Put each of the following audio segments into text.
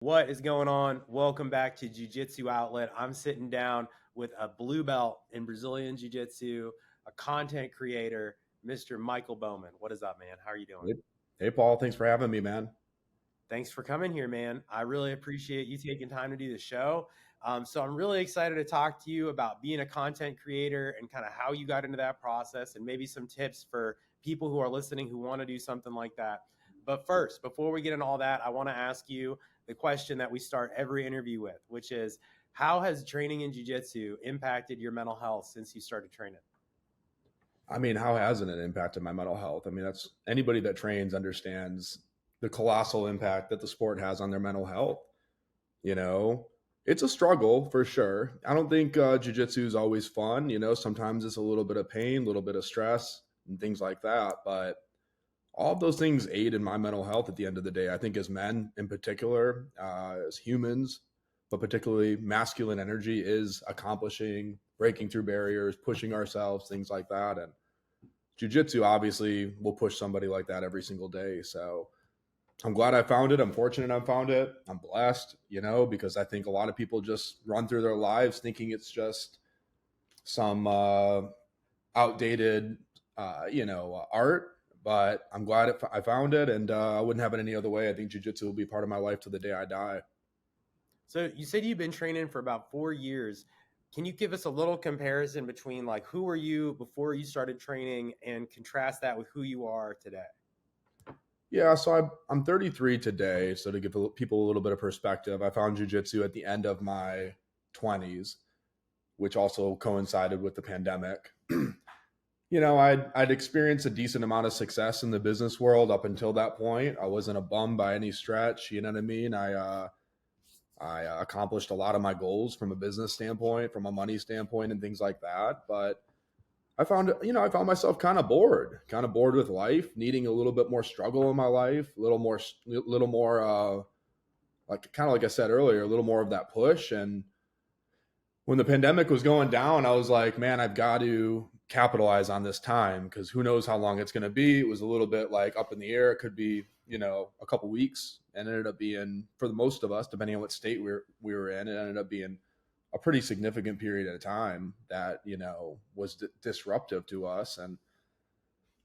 What is going on? Welcome back to Jiu-Jitsu Outlet. I'm sitting down with a blue belt in Brazilian Jiu-Jitsu, a content creator, Mr. Michael Bowman. What is up, man? How are you doing? Hey, hey, Paul, thanks for having me, man. Thanks for coming here, man. I really appreciate you taking time to do the show. So I'm really excited to talk to you about being a content creator and kind of how you got into that process and maybe some tips for people who are listening who want to do something like that. But first, before we get into all that, I want to ask you the question that we start every interview with, which is, how has training in jiu-jitsu impacted your mental health since you started training? I mean, how hasn't it impacted my mental health? I mean, that's anybody that trains understands the colossal impact that the sport has on their mental health. You know, it's a struggle for sure. I don't think jiu-jitsu is always fun. Sometimes it's a little bit of pain, a little bit of stress, and things like that. But all of those things aid in my mental health at the end of the day. I think as men in particular, as humans, but particularly masculine energy is accomplishing, breaking through barriers, pushing ourselves, things like that. And jiu-jitsu obviously will push somebody like that every single day. So I'm glad I found it. I'm fortunate I found it. I'm blessed, because I think a lot of people just run through their lives thinking it's just some outdated, art. But I'm glad I found it, and I wouldn't have it any other way. I think jiu-jitsu will be part of my life to the day I die. So you said you've been training for about 4 years. Can you give us a little comparison between like who were you before you started training and contrast that with who you are today? Yeah, so I'm 33 today. So to give people a little bit of perspective, I found jiu-jitsu at the end of my 20s, which also coincided with the pandemic. I'd experienced a decent amount of success in the business world up until that point. I wasn't a bum by any stretch. You know what I mean? I accomplished a lot of my goals from a business standpoint, from a money standpoint, and things like that. But I found myself kind of bored with life, needing a little bit more struggle in my life, a little more, like kind of like I said earlier, a little more of that push. And when the pandemic was going down, I was like, man, I've got to capitalize on this time because who knows how long it's going to be. It was a little bit like up in the air. It could be, a couple weeks, and it ended up being, for the most of us, depending on what state we were in, it ended up being a pretty significant period of time that, was disruptive to us. And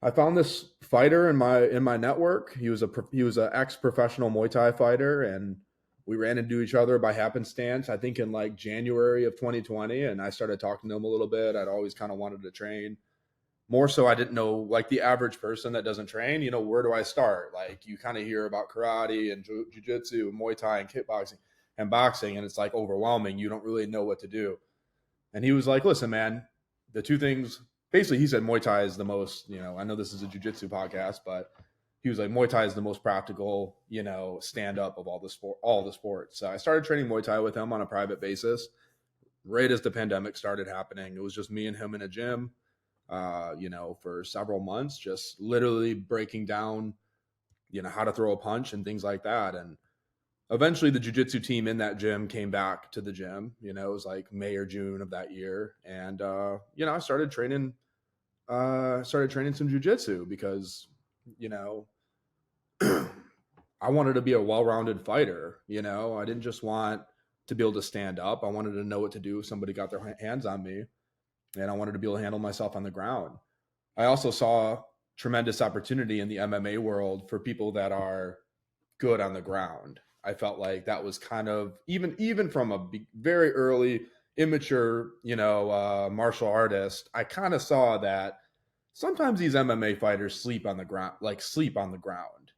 I found this fighter in my network. He was a ex-professional Muay Thai fighter, and we ran into each other by happenstance, I think in like January of 2020. And I started talking to him a little bit. I'd always kind of wanted to train. More so, I didn't know, like the average person that doesn't train, where do I start? Like you kind of hear about karate and jiu-jitsu and Muay Thai and kickboxing and boxing, and it's like overwhelming. You don't really know what to do. And he was like, listen, man, the two things, basically he said Muay Thai is the most, I know this is a jiu-jitsu podcast, but he was like, Muay Thai is the most practical, stand up of all the sports. So I started training Muay Thai with him on a private basis right as the pandemic started happening. It was just me and him in a gym, for several months, just literally breaking down, how to throw a punch and things like that. And eventually the jiu-jitsu team in that gym came back to the gym. It was like May or June of that year. And, I started training some jiu-jitsu because, I wanted to be a well-rounded fighter. I didn't just want to be able to stand up. I wanted to know what to do if somebody got their hands on me, and I wanted to be able to handle myself on the ground. I also saw tremendous opportunity in the MMA world for people that are good on the ground. I felt like that was kind of even from a very early immature, martial artist. I kind of saw that sometimes these MMA fighters sleep on the ground.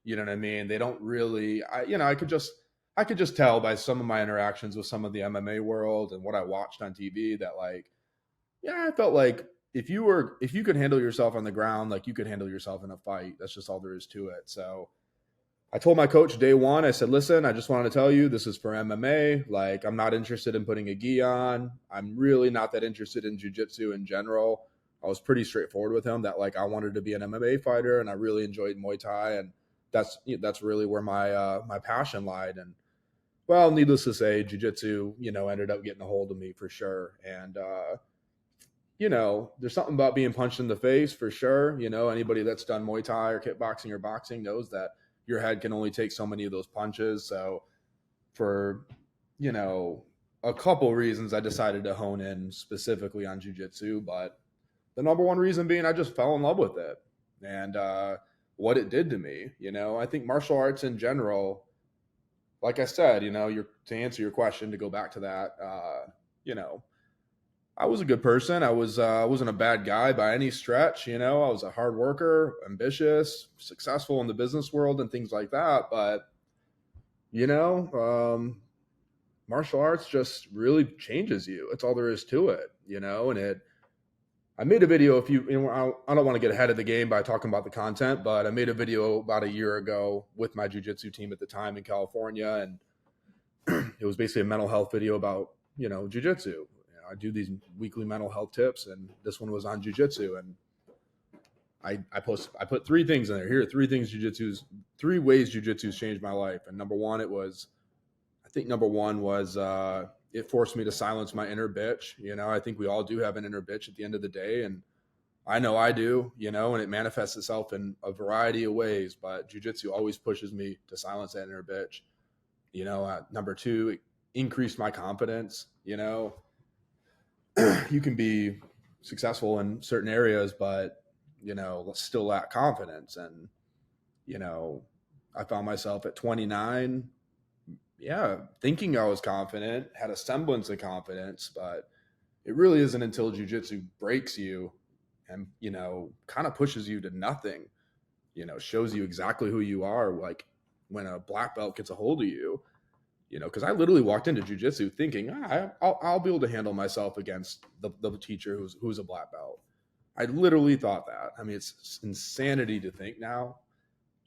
You know what I mean? They don't really. I could just tell by some of my interactions with some of the MMA world and what I watched on TV that like, yeah, I felt like if you could handle yourself on the ground, like you could handle yourself in a fight. That's just all there is to it. So I told my coach day one, I said, listen, I just wanted to tell you this is for MMA. Like, I'm not interested in putting a gi on. I'm really not that interested in jiu-jitsu in general. I was pretty straightforward with him that like I wanted to be an MMA fighter and I really enjoyed Muay Thai. And that's really where my passion lied. And well, needless to say, jiu-jitsu, ended up getting a hold of me for sure. And, there's something about being punched in the face for sure. Anybody that's done Muay Thai or kickboxing or boxing knows that your head can only take so many of those punches. So for, you know, a couple reasons I decided to hone in specifically on jiu-jitsu, but the number one reason being I just fell in love with it and what it did to me. I think martial arts in general, like I said, to answer your question, to go back to that, you know, I was a good person. I wasn't a bad guy by any stretch. I was a hard worker, ambitious, successful in the business world and things like that. But you know, um, martial arts just really changes you. That's all there is to it. And it. I made a video I don't want to get ahead of the game by talking about the content, but I made a video about a year ago with my jiu-jitsu team at the time in California, and it was basically a mental health video about jiu-jitsu. I do these weekly mental health tips, and this one was on jiu-jitsu. And I put three things in there. Here are three ways jiu-jitsu's changed my life. And number one was it forced me to silence my inner bitch. I think we all do have an inner bitch at the end of the day, and I know I do. And it manifests itself in a variety of ways. But jiu-jitsu always pushes me to silence that inner bitch. Number two, it increased my confidence. You can be successful in certain areas, but still lack confidence. And I found myself at 29, thinking I was confident, had a semblance of confidence, but it really isn't until jiu-jitsu breaks you and kind of pushes you to nothing. Shows you exactly who you are, like when a black belt gets a hold of you. Because I literally walked into jiu-jitsu thinking, I'll be able to handle myself against the teacher who's a black belt. I literally thought that. I mean, it's insanity to think now,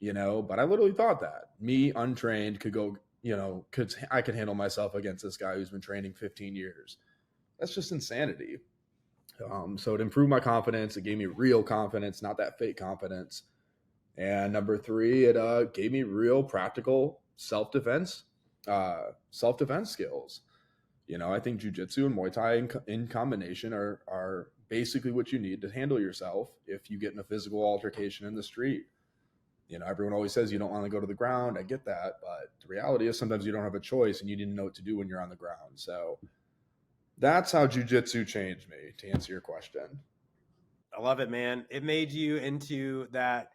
but I literally thought that. Me, untrained, could go, I could handle myself against this guy who's been training 15 years. That's just insanity. So it improved my confidence. It gave me real confidence, not that fake confidence. And number three, it gave me real practical self-defense skills. I think jiu-jitsu and Muay Thai in combination are basically what you need to handle yourself if you get in a physical altercation in the street. Everyone always says you don't want to go to the ground. I get that, but the reality is sometimes you don't have a choice and you need to know what to do when you're on the ground. So that's how jiu-jitsu changed me, to answer your question. I love it, man. It made you into that.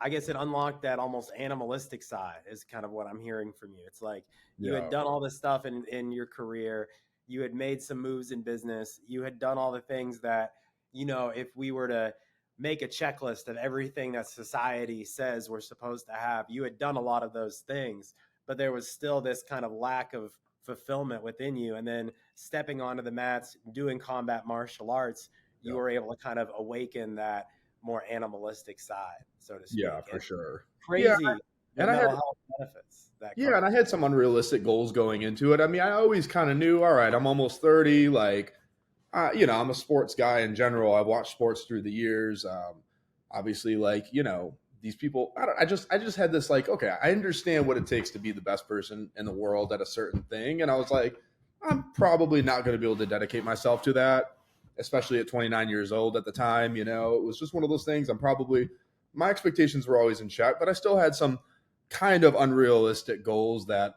I guess it unlocked that almost animalistic side is kind of what I'm hearing from you. It's like you had done all this stuff in your career. You had made some moves in business. You had done all the things that, if we were to make a checklist of everything that society says we're supposed to have, you had done a lot of those things, but there was still this kind of lack of fulfillment within you. And then stepping onto the mats, doing combat martial arts, you were able to kind of awaken that more animalistic side, so to speak. Yeah, for sure. Crazy and mental health benefits. And I had some unrealistic goals going into it. I mean, I always kind of knew, all right, I'm almost 30. Like, I'm a sports guy in general. I've watched sports through the years. Obviously, like, these people, I just had this like, okay, I understand what it takes to be the best person in the world at a certain thing. And I was like, I'm probably not going to be able to dedicate myself to that, especially at 29 years old at the time. It was just one of those things. My expectations were always in check, but I still had some kind of unrealistic goals that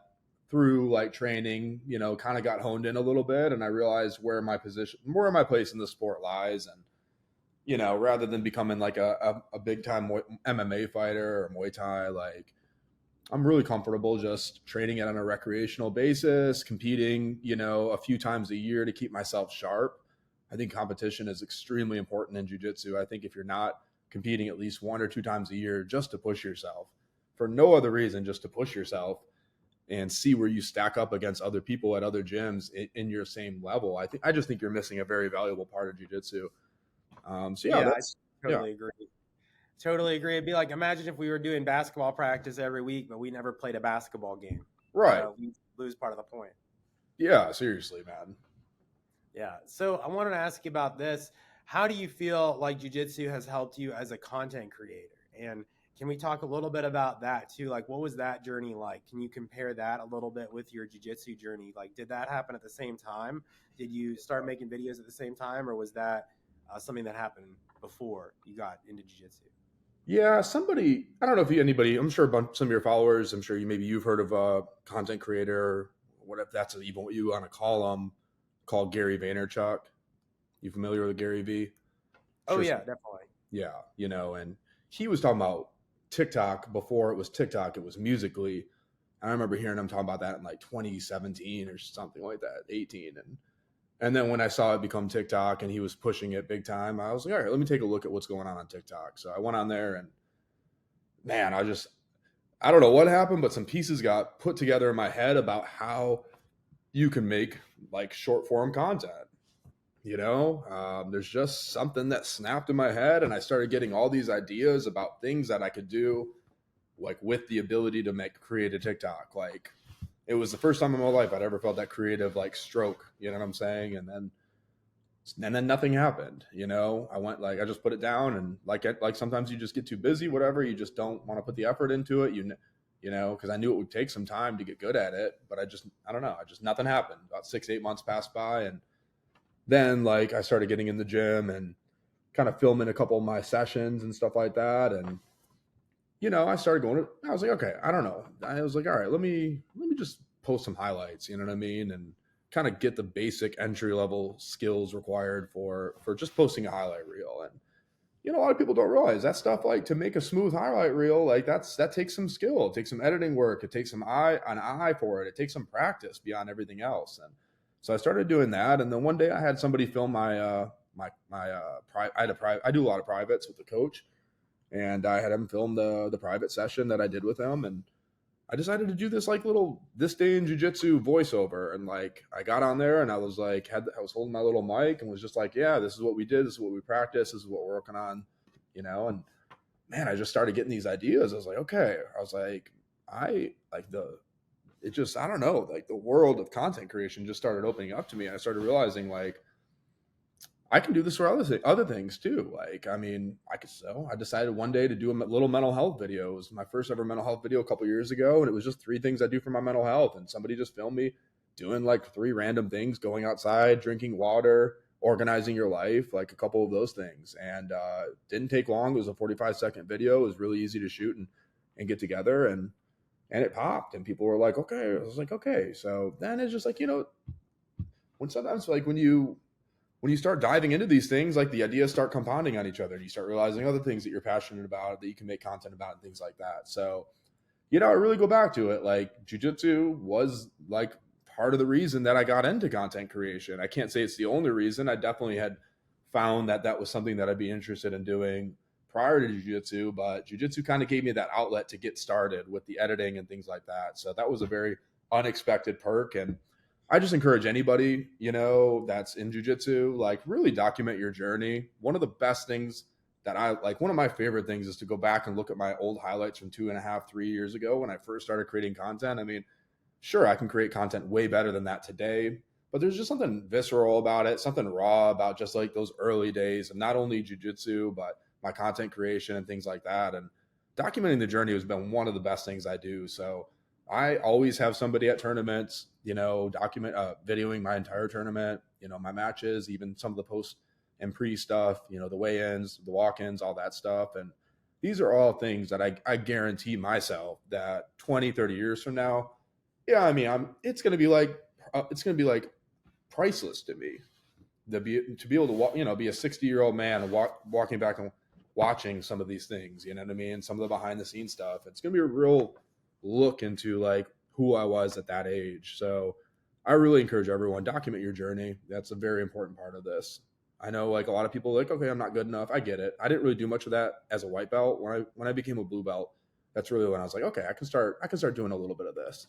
through like training, kind of got honed in a little bit. And I realized where my place in the sport lies. And, rather than becoming like a big time MMA fighter or Muay Thai, like I'm really comfortable just training it on a recreational basis, competing, a few times a year to keep myself sharp. I think competition is extremely important in jiu-jitsu. I think if you're not competing at least 1 or 2 times a year just to push yourself for no other reason, just to push yourself and see where you stack up against other people at other gyms in your same level, I just think you're missing a very valuable part of jiu-jitsu. I totally agree. Totally agree. It'd be like, imagine if we were doing basketball practice every week, but we never played a basketball game. Right. We lose part of the point. Yeah, seriously, man. Yeah. So I wanted to ask you about this. How do you feel like jiu-jitsu has helped you as a content creator? And can we talk a little bit about that too? Like, what was that journey like? Can you compare that a little bit with your jiu-jitsu journey? Like, did that happen at the same time? Did you start making videos at the same time, or was that something that happened before you got into jiu-jitsu? Yeah, I don't know if anybody, I'm sure some of your followers, I'm sure you've heard of a content creator what if that's even what you want to call him, called Gary Vaynerchuk. You familiar with Gary V? Oh Sure. yeah, definitely. Yeah, and he was talking about TikTok before it was TikTok, it was Musically. I remember hearing him talking about that in like 2017 or something like that, 18. And then when I saw it become TikTok and he was pushing it big time, I was like, all right, let me take a look at what's going on TikTok. So I went on there and man, I don't know what happened, but some pieces got put together in my head about how you can make like short form content. There's just something that snapped in my head, and I started getting all these ideas about things that I could do, like with the ability to create a TikTok. Like it was the first time in my life I'd ever felt that creative like stroke. You know what I'm saying? And then nothing happened. I just put it down, and like sometimes you just get too busy, whatever. You just don't want to put the effort into it. Because I knew it would take some time to get good at it, but I don't know. Nothing happened. About 6-8 months passed by, and then like I started getting in the gym and kind of filming a couple of my sessions and stuff like that. And, I started I was like, okay, I don't know. I was like, all right, let me just post some highlights, you know what I mean? And kind of get the basic entry level skills required for just posting a highlight reel. And, a lot of people don't realize that stuff, like to make a smooth highlight reel, like that takes some skill. It takes some editing work. It takes an eye for it. It takes some practice beyond everything else. And so I started doing that. And then one day I had somebody film I do a lot of privates with the coach, and I had him film the private session that I did with him. And I decided to do this like little this day in jiu-jitsu voiceover. And like I got on there and I was like, I was holding my little mic and was just like, yeah, this is what we did. This is what we practiced. This is what we're working on, and man, I just started getting these ideas. I was like, okay. I was like, I don't know, like the world of content creation just started opening up to me. I started realizing like, I can do this for other things too. Like, I mean, I decided one day to do a little mental health video. It was my first ever mental health video a couple years ago. And it was just 3 things I do for my mental health. And somebody just filmed me doing like 3 random things, going outside, drinking water, organizing your life, like a couple of those things. And didn't take long. It was a 45-second video. It was really easy to shoot and get together. And it popped and people were like, okay. I was like, okay. So then it's just like, when sometimes like when you start diving into these things, like the ideas start compounding on each other and you start realizing other things that you're passionate about that you can make content about and things like that. So, I really go back to it. Like jiu-jitsu was like part of the reason that I got into content creation. I can't say it's the only reason. I definitely had found that was something that I'd be interested in doing prior to jiu-jitsu, but jiu-jitsu kind of gave me that outlet to get started with the editing and things like that. So that was a very unexpected perk. And I just encourage anybody, that's in jiu-jitsu, like really document your journey. One of the best things that one of my favorite things is to go back and look at my old highlights from 2.5, 3 years ago when I first started creating content. I mean, sure, I can create content way better than that today, but there's just something visceral about it, something raw about just like those early days of not only jiu-jitsu, but my content creation and things like that. And documenting the journey has been one of the best things I do. So I always have somebody at tournaments, videoing my entire tournament, my matches, even some of the post and pre stuff, the weigh-ins, the walk-ins, all that stuff. And these are all things that I guarantee myself that 20, 30 years from now, yeah, I mean, it's going to be like priceless to me to be able to walk, be a 60-year-old man and walking back and watching some of these things, you know what I mean? Some of the behind the scenes stuff. It's going to be a real look into like who I was at that age. So I really encourage everyone, document your journey. That's a very important part of this. I know like a lot of people are like, okay, I'm not good enough. I get it. I didn't really do much of that as a white belt. When I became a blue belt, that's really when I was like, okay, I can start doing a little bit of this.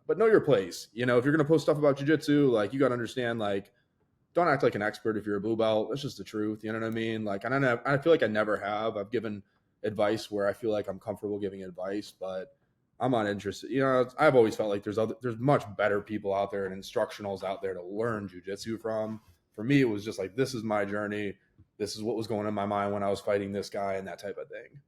But know your place. If you're going to post stuff about jiu-jitsu, like you got to understand, like, don't act like an expert if you're a blue belt. That's just the truth. You know what I mean? Like, I feel like I never have. I've given advice where I feel like I'm comfortable giving advice, but I'm not interested. I've always felt like there's much better people out there and instructionals out there to learn jiu-jitsu from. For me, it was just like, this is my journey. This is what was going on in my mind when I was fighting this guy and that type of thing.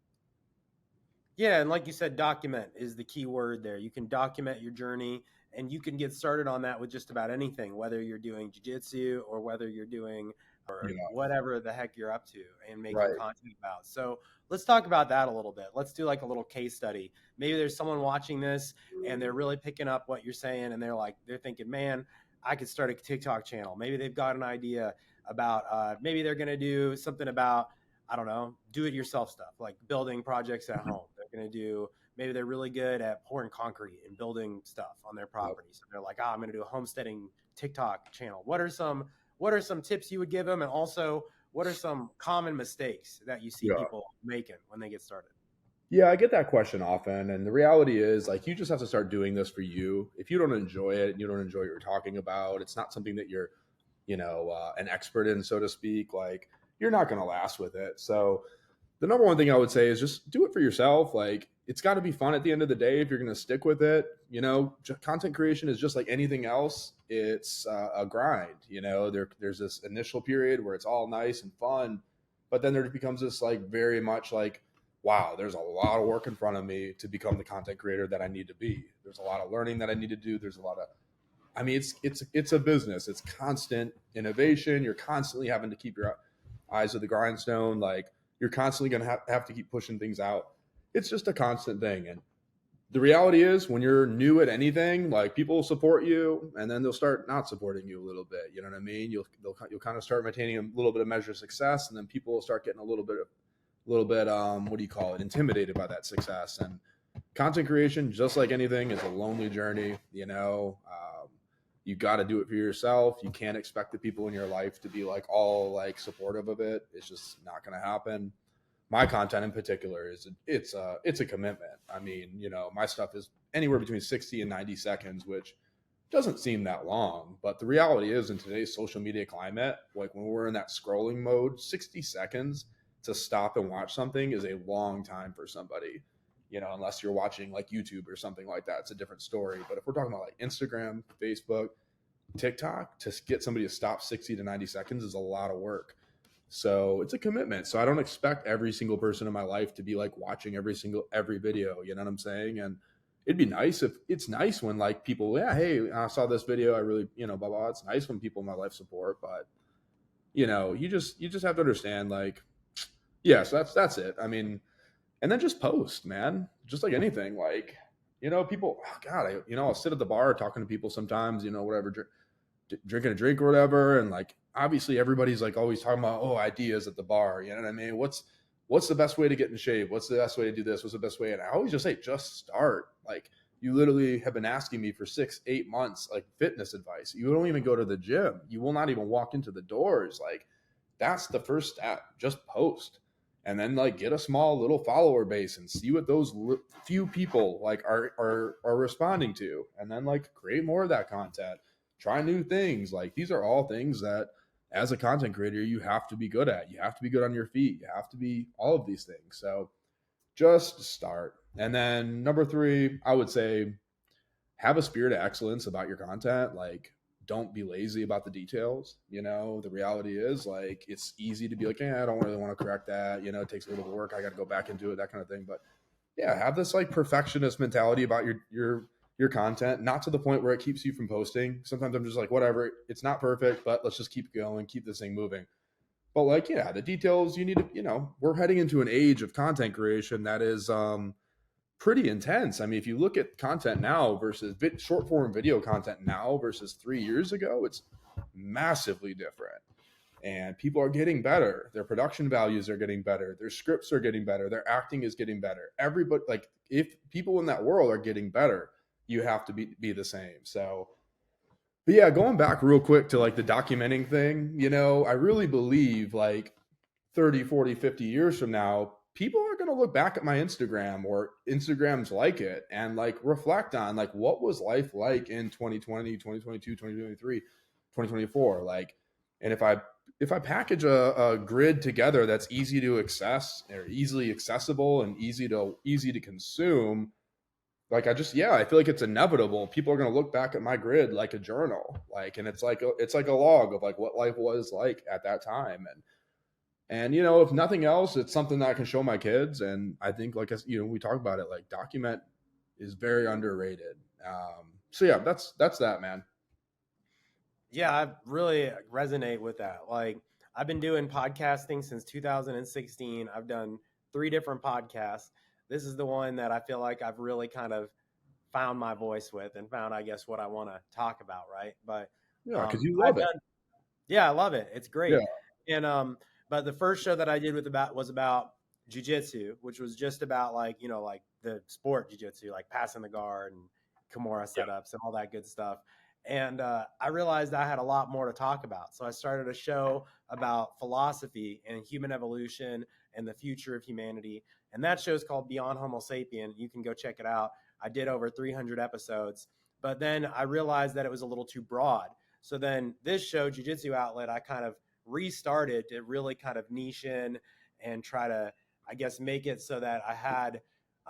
Yeah, and like you said, document is the key word there. You can document your journey, and you can get started on that with just about anything, whether you're doing jiu-jitsu or whether you're doing or Yeah. whatever the heck you're up to and making Right. content about. So let's talk about that a little bit. Let's do like a little case study. Maybe there's someone watching this and they're really picking up what you're saying, and they're thinking, man, I could start a TikTok channel. Maybe they've got an idea about maybe they're going to do something about, I don't know, do it yourself stuff, like building projects at home. They're going to do, maybe they're really good at pouring concrete and building stuff on their property. So they're like, I'm going to do a homesteading TikTok channel. What are some tips you would give them? And also, what are some common mistakes that you see Yeah. people making when they get started? Yeah, I get that question often. And the reality is, like, you just have to start doing this for you. If you don't enjoy it and you don't enjoy what you're talking about, it's not something that you're, an expert in, so to speak, like, you're not going to last with it. So the number one thing I would say is just do it for yourself. Like, it's got to be fun at the end of the day if you're going to stick with it. Content creation is just like anything else. It's a grind. There's this initial period where it's all nice and fun, but then there becomes this like very much like, wow, there's a lot of work in front of me to become the content creator that I need to be. There's a lot of learning that I need to do. There's a lot of, it's a business. It's constant innovation. You're constantly having to keep your eyes to the grindstone. Like, you're constantly going to have to keep pushing things out. It's just a constant thing. And the reality is, when you're new at anything, like, people will support you and then they'll start not supporting you a little bit. You know what I mean? You'll kind of start maintaining a little bit of measure of success, and then people will start getting a little bit, what do you call it? Intimidated by that success. And content creation, just like anything, is a lonely journey. You got to do it for yourself. You can't expect the people in your life to be like all like supportive of it. It's just not going to happen. My content in particular it's a commitment. I mean, my stuff is anywhere between 60 and 90 seconds, which doesn't seem that long, but the reality is, in today's social media climate, like when we're in that scrolling mode, 60 seconds to stop and watch something is a long time for somebody. Unless you're watching like YouTube or something like that, it's a different story. But if we're talking about like Instagram, Facebook, TikTok, to get somebody to stop 60 to 90 seconds is a lot of work. So it's a commitment. So I don't expect every single person in my life to be like watching every video. You know what I'm saying? And it'd be nice if it's nice when like people, yeah, hey, I saw this video. I really, blah, blah. It's nice when people in my life support, but you just have to understand, like, yeah, so that's it. I mean, and then just post, man, just like anything. Like, people, oh God, I'll sit at the bar talking to people sometimes, whatever, drinking a drink or whatever. And like, obviously everybody's like always talking about, ideas at the bar. You know what I mean? What's the best way to get in shape? What's the best way to do this? What's the best way? And I always just say, just start. Like, you literally have been asking me for 6-8 months, like, fitness advice. You don't even go to the gym. You will not even walk into the doors. Like, that's the first step. Just post. And then like get a small little follower base and see what those few people like are responding to, and then like create more of that content, try new things. Like, these are all things that as a content creator you have to be good at. You have to be good on your feet. You have to be all of these things. So just start. And then number 3, I would say, have a spirit of excellence about your content. Like, don't be lazy about the details. The reality is, like, it's easy to be like, I don't really want to correct that. It takes a little bit of work. I got to go back into it, that kind of thing. But yeah, have this like perfectionist mentality about your content, not to the point where it keeps you from posting. Sometimes I'm just like, whatever, it's not perfect, but let's just keep going, keep this thing moving. But like, yeah, the details you need to, we're heading into an age of content creation that is pretty intense. I mean, if you look at content now versus short form video content now versus 3 years ago, it's massively different. And people are getting better. Their production values are getting better. Their scripts are getting better. Their acting is getting better. Everybody, like, if people in that world are getting better, you have to be the same. So, but yeah, going back real quick to like the documenting thing, I really believe like 30, 40, 50 years from now, people are going to look back at my Instagram or Instagrams like it and like reflect on like, what was life like in 2020, 2022, 2023, 2024? Like, and if I package a grid together that's easy to access or easily accessible and easy to consume, like, I feel like it's inevitable. People are going to look back at my grid like a journal, like, and it's like a log of like what life was like at that time. And if nothing else, it's something that I can show my kids. And I think, like, we talk about it, like, document is very underrated. So yeah, that's that, man. Yeah, I really resonate with that. Like, I've been doing podcasting since 2016. I've done 3 different podcasts. This is the one that I feel like I've really kind of found my voice with and found, I guess, what I want to talk about, right? But Yeah, because you I've love it. done, yeah, I love it. It's Yeah, great. And but the first show that I did was about jiu-jitsu, which was just about like, like the sport jiu-jitsu, like passing the guard and Kimura yeah, setups and all that good stuff. And I realized I had a lot more to talk about. So I started a show about philosophy and human evolution and the future of humanity. And that show is called Beyond Homo Sapien. You can go check it out. I did over 300 episodes. But then I realized that it was a little too broad. So then this show, Jiu-Jitsu Outlet, I kind of restarted to really kind of niche in and try to, I guess, make it so that I had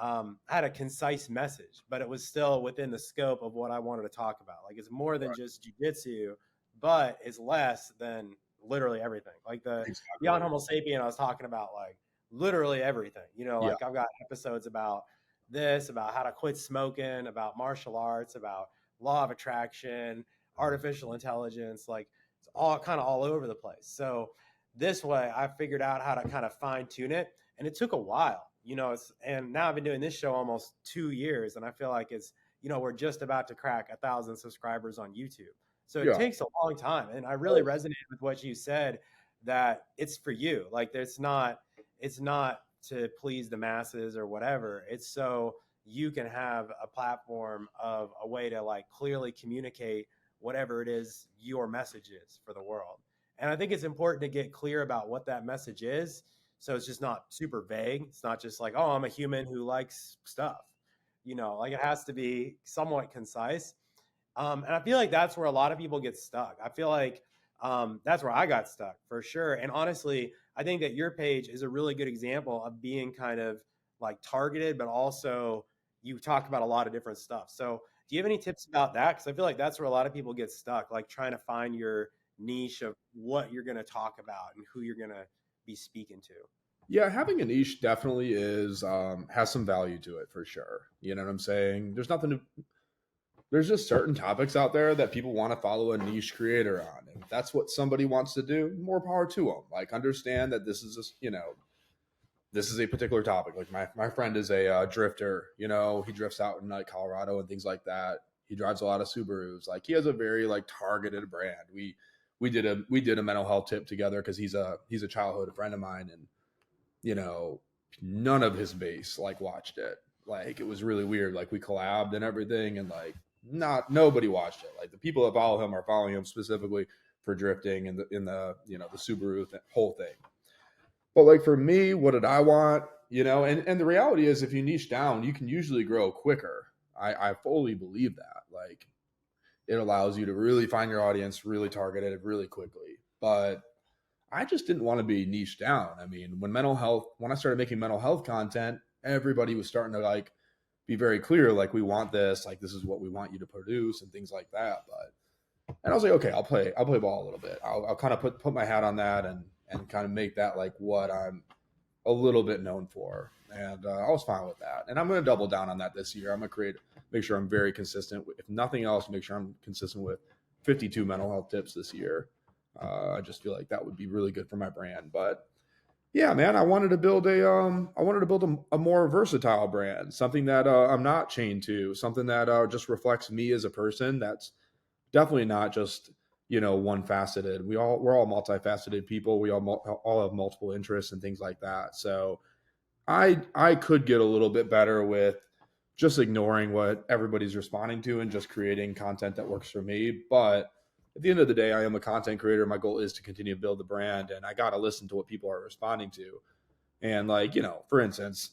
a concise message, but it was still within the scope of what I wanted to talk about. Like it's more than right. just jiu-jitsu, but it's less than literally everything. Like the Beyond Exactly. Homo Sapien, I was talking about like literally everything. Yeah, Like I've got episodes about this, about how to quit smoking, about martial arts, about law of attraction, artificial intelligence. Like it's all kind of all over the place. So this way, I figured out how to kind of fine tune it, and it took a while. And now I've been doing this show almost 2 years, and I feel like we're just about to crack 1,000 subscribers on YouTube. So it yeah. takes a long time, and I really Oh, resonated with what you said that it's for you. Like it's not to please the masses or whatever. It's so you can have a platform of a way to like clearly communicate whatever it is your message is for the world. And I think it's important to get clear about what that message is. So it's just not super vague. It's not just like, oh, I'm a human who likes stuff. Like it has to be somewhat concise. And I feel like that's where a lot of people get stuck. I feel like that's where I got stuck for sure. And honestly, I think that your page is a really good example of being kind of like targeted, but also you talk about a lot of different stuff. So, do you have any tips about that? Because I feel like that's where a lot of people get stuck, like trying to find your niche of what you're going to talk about and who you're going to be speaking to. yeah. Having a niche definitely is has some value to it for sure. You know what I'm saying? There's just certain topics out there that people want to follow a niche creator on, and if that's what somebody wants to do, more power to them. Like understand that this is just this is a particular topic. Like my friend is a drifter. He drifts out in like Colorado and things like that. He drives a lot of Subarus. Like he has a very like targeted brand. We did a mental health tip together because he's a childhood friend of mine, and you know none of his base like watched it. Like it was really weird. Like we collabed and everything, and like not nobody watched it. Like the people that follow him are following him specifically for drifting and the Subaru whole thing. But like for me, what did I want? And the reality is, if you niche down, you can usually grow quicker. I fully believe that. Like it allows you to really find your audience, really target it really quickly. But I just didn't want to be niche down. I mean, when I started making mental health content, everybody was starting to like be very clear, like we want this, like this is what we want you to produce and things like that. And I was like, okay, I'll play ball a little bit. I'll kind of put my hat on that and kind of make that like what I'm a little bit known for. And I was fine with that. And I'm going to double down on that this year. I'm going to make sure I'm very consistent. If nothing else, make sure I'm consistent with 52 mental health tips this year. I just feel like that would be really good for my brand. But yeah, man, I wanted to build a more versatile brand, something that I'm not chained to, something that just reflects me as a person. That's definitely not just one faceted. We're all multifaceted people. We all have multiple interests and things like that. So I could get a little bit better with just ignoring what everybody's responding to and just creating content that works for me. But at the end of the day, I am a content creator. My goal is to continue to build the brand, and I got to listen to what people are responding to. And like, for instance,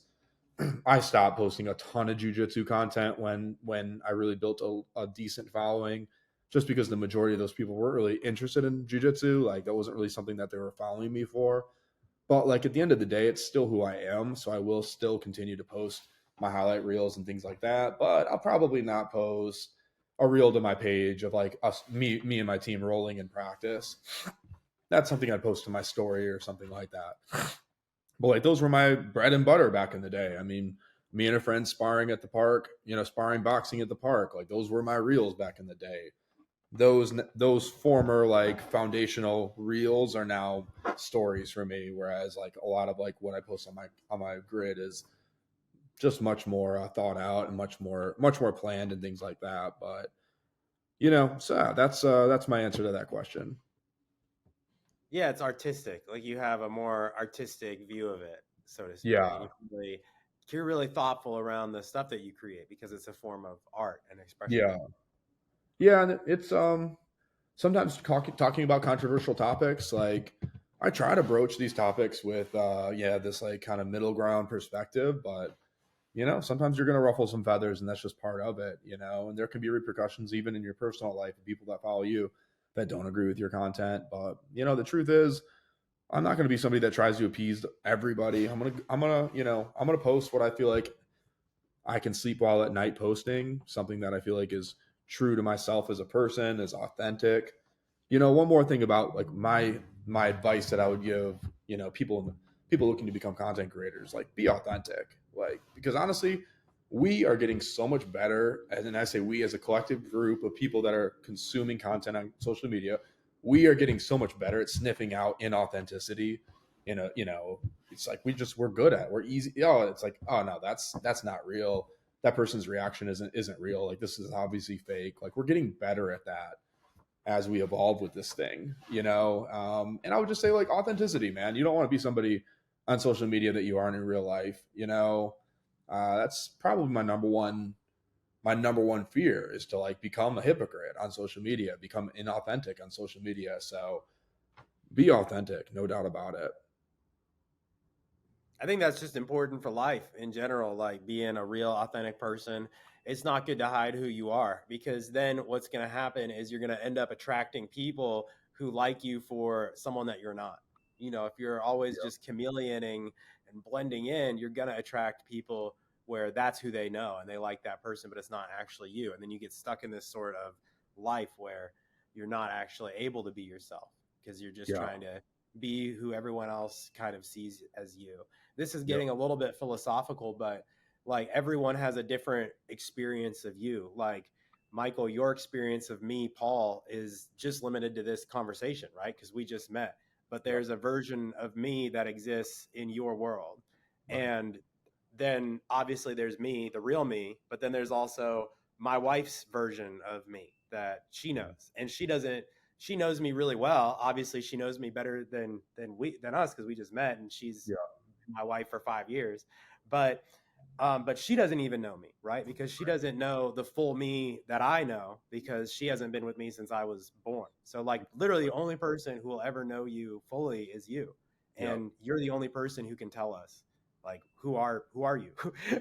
I stopped posting a ton of jujitsu content when I really built a decent following, just because the majority of those people weren't really interested in jujitsu. Like that wasn't really something that they were following me for. But like at the end of the day, it's still who I am. So I will still continue to post my highlight reels and things like that. But I'll probably not post a reel to my page of like me and my team rolling in practice. That's something I'd post to my story or something like that. But like those were my bread and butter back in the day. I mean, me and a friend sparring at the park, sparring boxing at the park. Like those were my reels back in the day. those former like foundational reels are now stories for me, whereas like a lot of like what I post on my grid is just much more thought out and much more planned and things like that. But so that's my answer to that question. Yeah, it's artistic. Like you have a more artistic view of it, so to speak. And Yeah, you're really thoughtful around the stuff that you create because it's a form of art and expression. yeah, yeah, and it's sometimes talking about controversial topics, like I try to broach these topics with this like kind of middle ground perspective, but sometimes you're going to ruffle some feathers, and that's just part of it, and there can be repercussions even in your personal life of people that follow you that don't agree with your content. But the truth is, I'm not going to be somebody that tries to appease everybody. I'm going to post what I feel like I can sleep well at night posting, something that I feel like is true to myself as a person, is authentic. One more thing about like my advice that I would give, people looking to become content creators, like be authentic. Like, because honestly, we are getting so much better, and I say we as a collective group of people that are consuming content on social media, we are getting so much better at sniffing out inauthenticity. It's like we're good at it. We're easy. It's like, oh no, that's not real. That person's reaction isn't real. Like, this is obviously fake. Like, we're getting better at that as we evolve with this thing, and I would just say, like, authenticity, man. You don't want to be somebody on social media that you aren't in real life. That's probably my number one fear is to like become a hypocrite on social media, become inauthentic on social media. So be authentic, no doubt about it. I think that's just important for life in general, like being a real authentic person. It's not good to hide who you are because then what's going to happen is you're going to end up attracting people who like you for someone that you're not. If you're always Yep. just chameleoning and blending in, you're going to attract people where that's who they know and they like that person, but it's not actually you. And then you get stuck in this sort of life where you're not actually able to be yourself because you're just Yeah. trying to be who everyone else kind of sees as you. This is Yep. getting a little bit philosophical, but like everyone has a different experience of you. Like Michael, your experience of me, Paul, is just limited to this conversation, right? Because we just met. But Yep. there's a version of me that exists in your world. Right. And then obviously there's me, the real me, but then there's also my wife's version of me that she knows. And she knows me really well. Obviously she knows me better than us because we just met and she's Yeah. my wife for 5 years, but she doesn't even know me, right? Because she doesn't know the full me that I know because she hasn't been with me since I was born. So like literally the only person who will ever know you fully is you. Yep. And you're the only person who can tell us like who are you?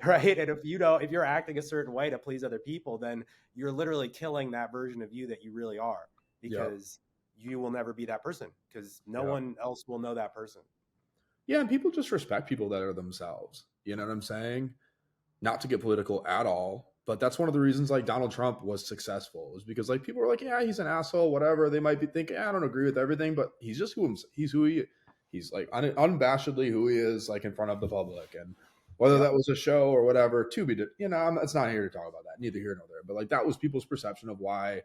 Right? And if you're acting a certain way to please other people, then you're literally killing that version of you that you really are Yep. because you will never be that person because no Yep. one else will know that person. Yeah, and people just respect people that are themselves. You know what I'm saying? Not to get political at all, but that's one of the reasons like Donald Trump was successful, was because like people were like, yeah, he's an asshole, whatever. They might be thinking, I don't agree with everything, but he's just he's like unabashedly who he is, like in front of the public. And whether that Yep. was a show or whatever, it's not here to talk about that. Neither here nor there. But like that was people's perception of why,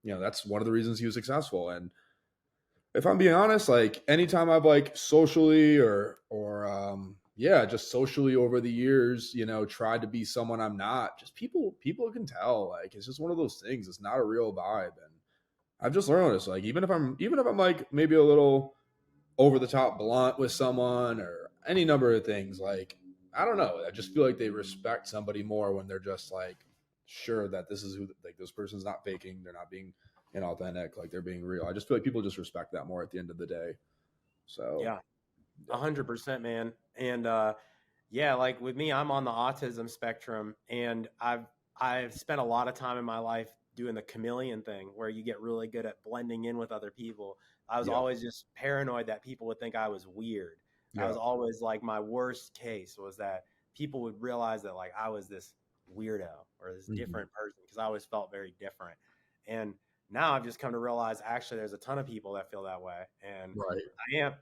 that's one of the reasons he was successful. And if I'm being honest, like anytime I've like socially just socially over the years, tried to be someone I'm not, just people can tell. Like it's just one of those things. It's not a real vibe. And I've just learned this. Like even if I'm like maybe a little over the top blunt with someone or any number of things, like I don't know. I just feel like they respect somebody more when they're just like sure that this is who, like, this person's not faking, they're not being inauthentic, like they're being real. I just feel like people just respect that more at the end of the day. So Yeah. yeah. 100%, man. And yeah, like with me, I'm on the autism spectrum, and I've spent a lot of time in my life doing the chameleon thing, where you get really good at blending in with other people. I was Yeah. always just paranoid that people would think I was weird. I Yeah. was always like, my worst case was that people would realize that like I was this weirdo or this Mhm. different person because I always felt very different. And now I've just come to realize actually there's a ton of people that feel that way, and Right.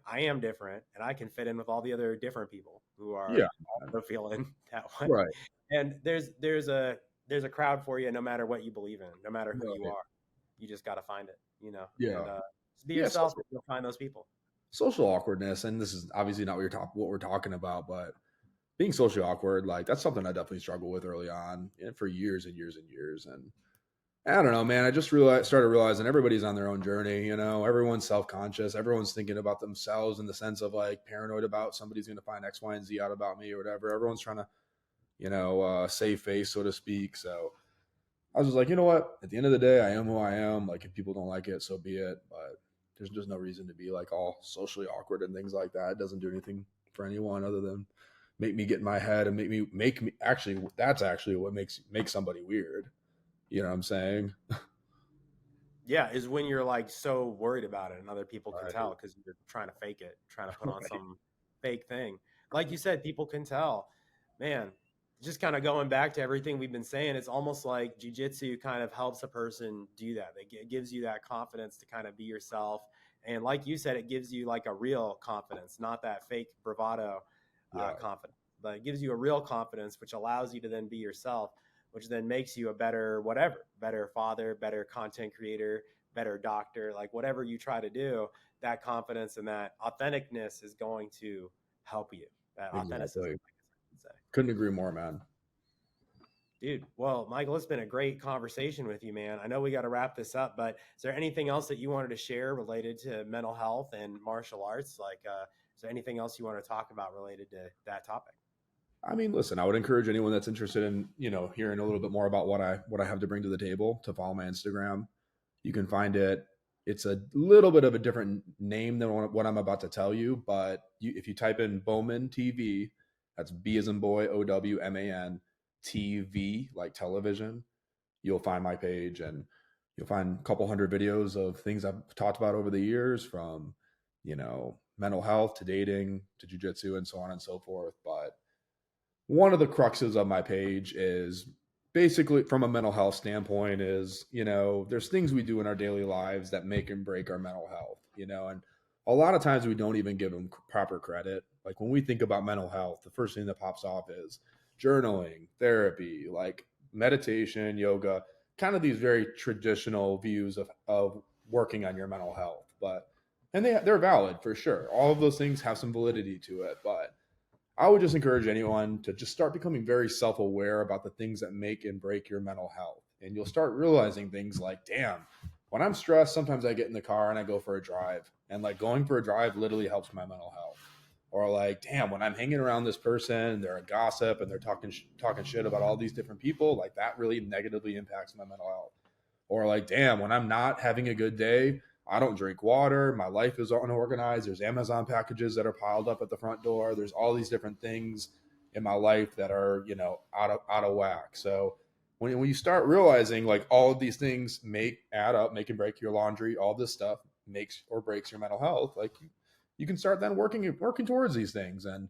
I am different, and I can fit in with all the other different people who are Yeah. also feeling that way. Right. And there's a crowd for you no matter what you believe in, no matter who you Right. are. You just got to find it, Yeah. and just be Yeah. yourself and you'll find those people. Social awkwardness. And this is obviously not what we're talking about, but being socially awkward, like that's something I definitely struggled with early on and for years and years and years. And I don't know, man. I just started realizing everybody's on their own journey. Everyone's self-conscious. Everyone's thinking about themselves in the sense of like paranoid about somebody's going to find X, Y, and Z out about me or whatever. Everyone's trying to, save face, so to speak. So I was just like, you know what? At the end of the day, I am who I am. Like, if people don't like it, so be it. But there's just no reason to be like all socially awkward and things like that. It doesn't do anything for anyone other than make me get in my head and make me actually. That's actually what makes somebody weird. You know what I'm saying? Yeah, is when you're like so worried about it and other people can Right. tell because you're trying to fake it, trying to put on Right. some fake thing. Like you said, people can tell. Man, just kind of going back to everything we've been saying, it's almost like jujitsu kind of helps a person do that. It gives you that confidence to kind of be yourself. And like you said, it gives you like a real confidence, not that fake bravado Yeah. confidence, but it gives you a real confidence, which allows you to then be yourself, which then makes you a better whatever, better father, better content creator, better doctor, like whatever you try to do, that confidence and that authenticness is going to help you. That authenticism, Exactly. I guess I can say. Couldn't agree more, man. Dude, well, Michael, it's been a great conversation with you, man. I know we got to wrap this up, but is there anything else that you wanted to share related to mental health and martial arts? Like, is there anything else you want to talk about related to that topic? I mean, listen, I would encourage anyone that's interested in, hearing a little bit more about what I have to bring to the table to follow my Instagram. You can find it. It's a little bit of a different name than what I'm about to tell you, but if you type in Bowman TV, that's B as in boy, OWMAN TV, like television, you'll find my page and you'll find a couple hundred videos of things I've talked about over the years from, mental health to dating to jujitsu and so on and so forth. But one of the cruxes of my page is basically from a mental health standpoint is, there's things we do in our daily lives that make and break our mental health, and a lot of times we don't even give them proper credit. Like when we think about mental health, the first thing that pops off is journaling, therapy, like meditation, yoga, kind of these very traditional views of working on your mental health. But, and they're valid for sure. All of those things have some validity to it, but I would just encourage anyone to just start becoming very self aware about the things that make and break your mental health. And you'll start realizing things like, damn, when I'm stressed, sometimes I get in the car and I go for a drive. And like going for a drive literally helps my mental health. Or like, damn, when I'm hanging around this person, they're a gossip and they're talking shit about all these different people, like that really negatively impacts my mental health. Or like, damn, when I'm not having a good day, I don't drink water. My life is unorganized. There's Amazon packages that are piled up at the front door. There's all these different things in my life that are, out of whack. So when you start realizing like all of these things add up, make and break your laundry, all this stuff makes or breaks your mental health, like you can start then working towards these things. And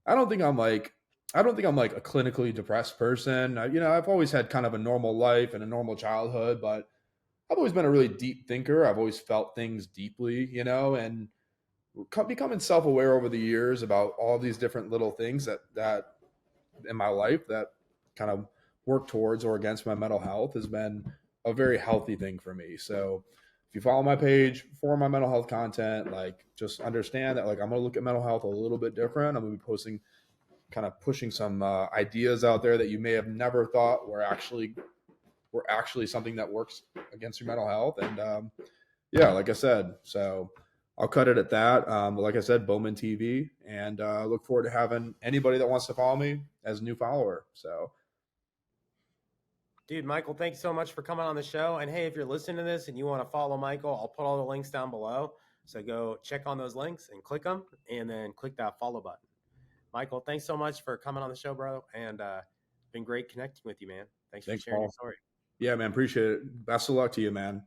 I don't think I'm like a clinically depressed person. I've always had kind of a normal life and a normal childhood, but I've always been a really deep thinker. I've always felt things deeply, and becoming self-aware over the years about all these different little things that in my life that kind of work towards or against my mental health has been a very healthy thing for me. So if you follow my page for my mental health content, like just understand that like I'm going to look at mental health a little bit different. I'm going to be posting kind of pushing some ideas out there that you may have never thought were actually something that works against your mental health. And yeah, like I said, so I'll cut it at that. Like I said, Bowman TV, and look forward to having anybody that wants to follow me as a new follower. So Dude, Michael, thanks so much for coming on the show. And hey, if you're listening to this and you want to follow Michael, I'll put all the links down below. So go check on those links and click them and then click that follow button. Michael, thanks so much for coming on the show, bro. And been great connecting with you, man. Thanks for thanks, sharing your Paul. story. Yeah, man, appreciate it. Best of luck to you, man.